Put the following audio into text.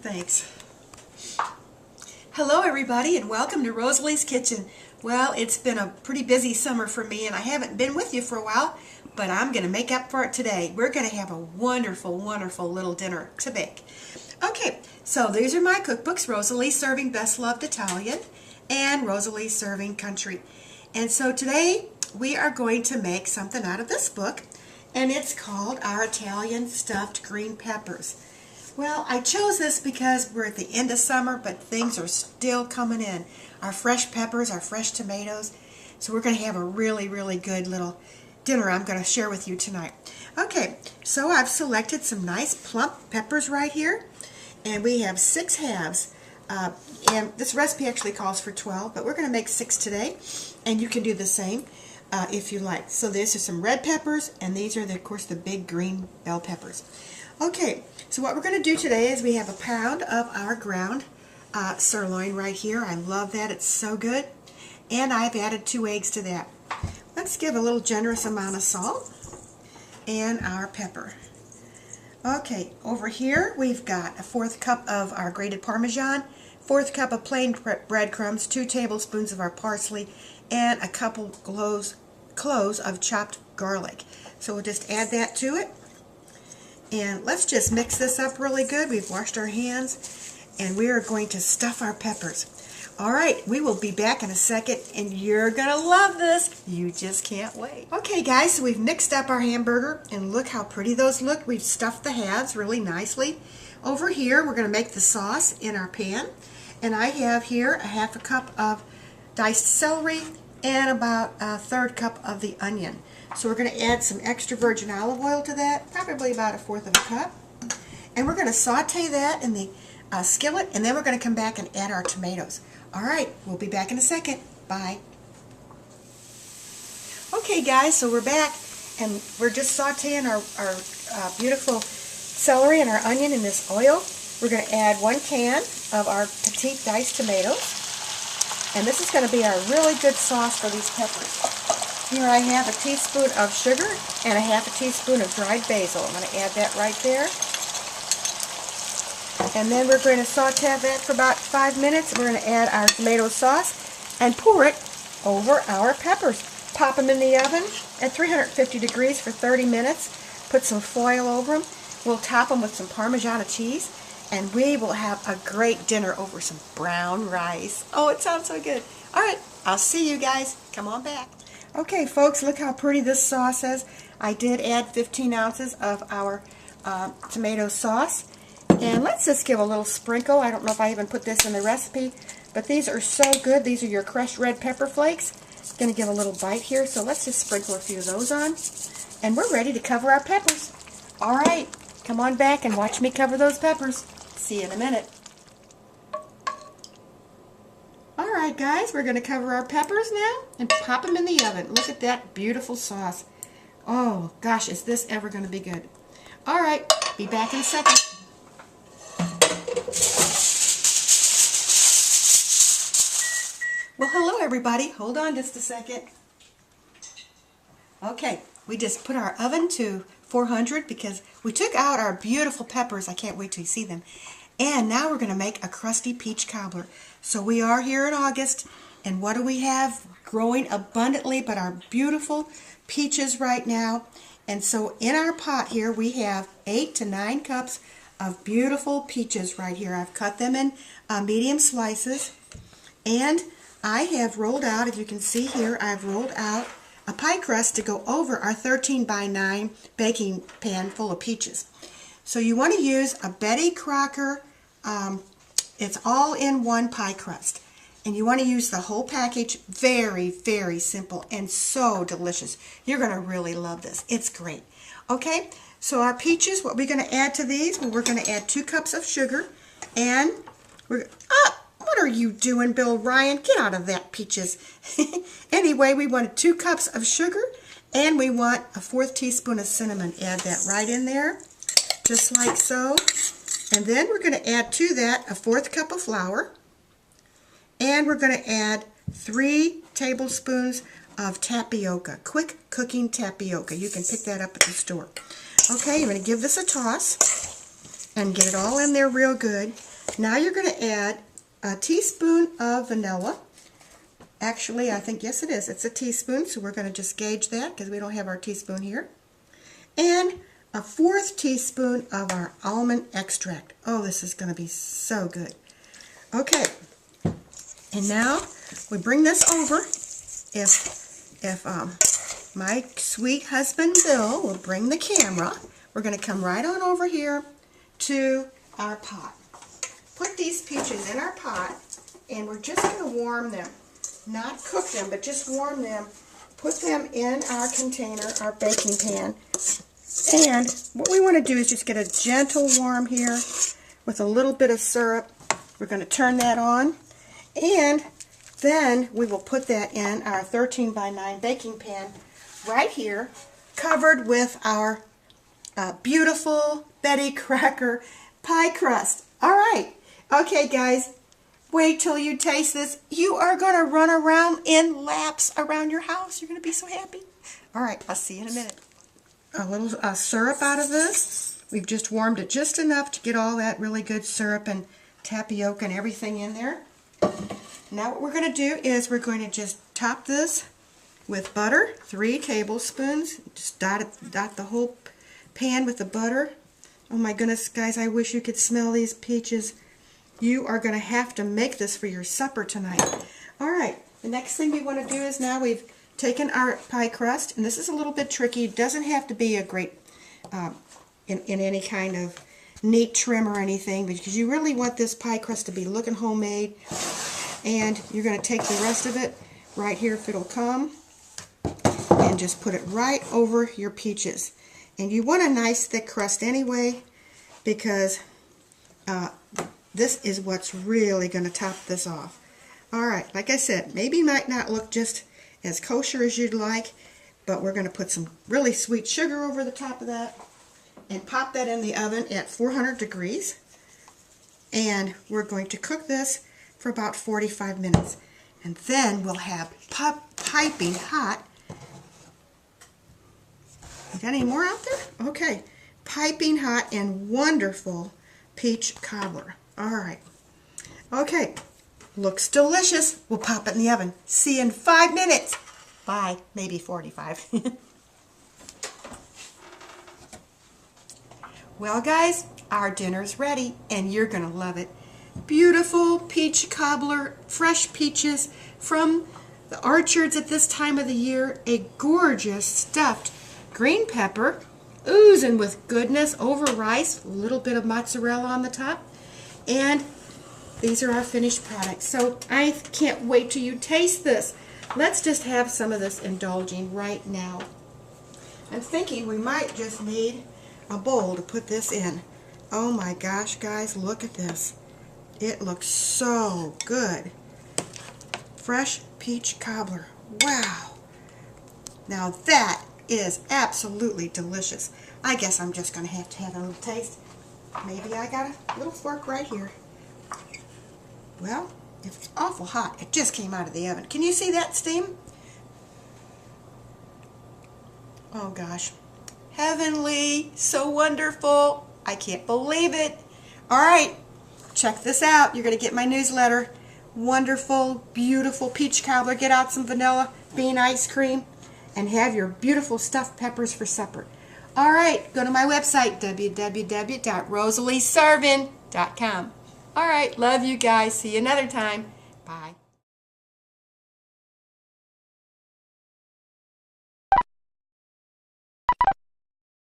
Thanks. Hello everybody and welcome to Rosalie's Kitchen. Well, it's been a pretty busy summer for me and I haven't been with you for a while, but I'm going to make up for it today. We're going to have a wonderful, wonderful little dinner to make. Okay, so these are my cookbooks, Rosalie Serving Best Loved Italian and Rosalie Serving Country. And so today we are going to make something out of this book, and it's called Our Italian Stuffed Green Peppers. Well, I chose this because we're at the end of summer, but things are still coming in. Our fresh peppers, our fresh tomatoes. So we're going to have a really, really good little dinner I'm going to share with you tonight. Okay, so I've selected some nice plump peppers right here, and we have 6 halves. And this recipe actually calls for 12, but we're going to make 6 today, and you can do the same if you like. So these are some red peppers, and these are, of course, the big green bell peppers. Okay, so what we're going to do today is we have a pound of our ground sirloin right here. I love that. It's so good. And I've added 2 eggs to that. Let's give a little generous amount of salt and our pepper. Okay, over here we've got a 1/4 cup of our grated Parmesan, 1/4 cup of plain breadcrumbs, 2 tablespoons of our parsley, and a couple cloves of chopped garlic. So we'll just add that to it. And let's just mix this up really good. We've washed our hands, and we are going to stuff our peppers. All right, we will be back in a second, and you're going to love this. You just can't wait. Okay, guys, so we've mixed up our hamburger, and look how pretty those look. We've stuffed the halves really nicely. Over here, we're going to make the sauce in our pan, and I have here a 1/2 cup of diced celery and about a 1/3 cup of the onion. So we're going to add some extra virgin olive oil to that, probably about a 1/4 cup. And we're going to saute that in the skillet, and then we're going to come back and add our tomatoes. All right, we'll be back in a second. Bye. Okay, guys, so we're back, and we're just sauteing our beautiful celery and our onion in this oil. We're going to add 1 can of our petite diced tomatoes, and this is going to be our really good sauce for these peppers. Here I have a teaspoon of sugar and a 1/2 teaspoon of dried basil. I'm going to add that right there. And then we're going to saute that for about 5 minutes. We're going to add our tomato sauce and pour it over our peppers. Pop them in the oven at 350 degrees for 30 minutes. Put some foil over them. We'll top them with some Parmesan cheese, and we will have a great dinner over some brown rice. Oh, it sounds so good. All right, I'll see you guys. Come on back. Okay, folks, look how pretty this sauce is. I did add 15 ounces of our tomato sauce. And let's just give a little sprinkle. I don't know if I even put this in the recipe, but these are so good. These are your crushed red pepper flakes. It's going to give a little bite here, so let's just sprinkle a few of those on. And we're ready to cover our peppers. All right, come on back and watch me cover those peppers. See you in a minute. All right, guys, we're going to cover our peppers now and pop them in the oven. Look at that beautiful sauce. Oh, gosh, is this ever going to be good? All right, be back in a second. Well, hello, everybody. Hold on just a second. Okay, we just put our oven to 400 because we took out our beautiful peppers. I can't wait till you see them. And now we're going to make a crusty peach cobbler. So we are here in August, and what do we have growing abundantly but our beautiful peaches right now? And so in our pot here we have 8 to 9 cups of beautiful peaches right here. I've cut them in medium slices, and I have rolled out, if you can see here, I've rolled out a pie crust to go over our 13 by 9 baking pan full of peaches. So you want to use a Betty Crocker, it's all-in-one pie crust. And you want to use the whole package. Very, very simple and so delicious. You're going to really love this. It's great. Okay, so our peaches, what we're going to add to these, well, we're going to add 2 cups of sugar. And what are you doing, Bill Ryan? Get out of that, peaches. Anyway, we want 2 cups of sugar, and we want a 1/4 teaspoon of cinnamon. Add that right in there, just like so. And then we're going to add to that a 1/4 cup of flour, and we're going to add 3 tablespoons of tapioca, quick cooking tapioca. You can pick that up at the store. Okay, you're going to give this a toss and get it all in there real good. Now you're going to add a teaspoon of vanilla. Actually, I think, yes it is. It's a teaspoon, so we're going to just gauge that because we don't have our teaspoon here. And a 1/4 teaspoon of our almond extract. Oh, this is going to be so good. Okay, and now we bring this over. If my sweet husband Bill will bring the camera, we're going to come right on over here to our pot. Put these peaches in our pot, and we're just going to warm them. Not cook them, but just warm them. Put them in our container, our baking pan. And what we want to do is just get a gentle warm here with a little bit of syrup. We're going to turn that on, and then we will put that in our 13 by 9 baking pan right here, covered with our beautiful Betty Crocker pie crust. All right. Okay, guys. Wait till you taste this. You are going to run around in laps around your house. You're going to be so happy. All right, I'll see you in a minute. A little syrup out of this. We've just warmed it just enough to get all that really good syrup and tapioca and everything in there. Now what we're going to do is we're going to just top this with butter, 3 tablespoons. Just dot the whole pan with the butter. Oh my goodness, guys, I wish you could smell these peaches. You are going to have to make this for your supper tonight. All right, the next thing we want to do is now we've taken our pie crust, and this is a little bit tricky. It doesn't have to be a great, in any kind of neat trim or anything, because you really want this pie crust to be looking homemade. And you're going to take the rest of it right here, if it'll come, and just put it right over your peaches. And you want a nice thick crust anyway, because this is what's really going to top this off. Alright, like I said, maybe might not look just as kosher as you'd like, but we're going to put some really sweet sugar over the top of that and pop that in the oven at 400 degrees. And we're going to cook this for about 45 minutes. And then we'll have piping hot. You got any more out there? Okay. Piping hot and wonderful peach cobbler. Alright. Okay. Looks delicious. We'll pop it in the oven. See you in 5 minutes. Bye. Maybe 45. Well, guys, our dinner's ready, and you're going to love it. Beautiful peach cobbler, fresh peaches from the orchards at this time of the year. A gorgeous stuffed green pepper, oozing with goodness over rice, a little bit of mozzarella on the top. And these are our finished products. So I can't wait till you taste this. Let's just have some of this indulging right now. I'm thinking we might just need a bowl to put this in. Oh my gosh, guys, look at this. It looks so good. Fresh peach cobbler. Wow. Now that is absolutely delicious. I guess I'm just going to have a little taste. Maybe I got a little fork right here. Well, it's awful hot. It just came out of the oven. Can you see that steam? Oh gosh. Heavenly. So wonderful. I can't believe it. All right. Check this out. You're going to get my newsletter. Wonderful, beautiful peach cobbler. Get out some vanilla bean ice cream and have your beautiful stuffed peppers for supper. All right. Go to my website, www.rosaliesarvin.com. All right. Love you guys. See you another time. Bye.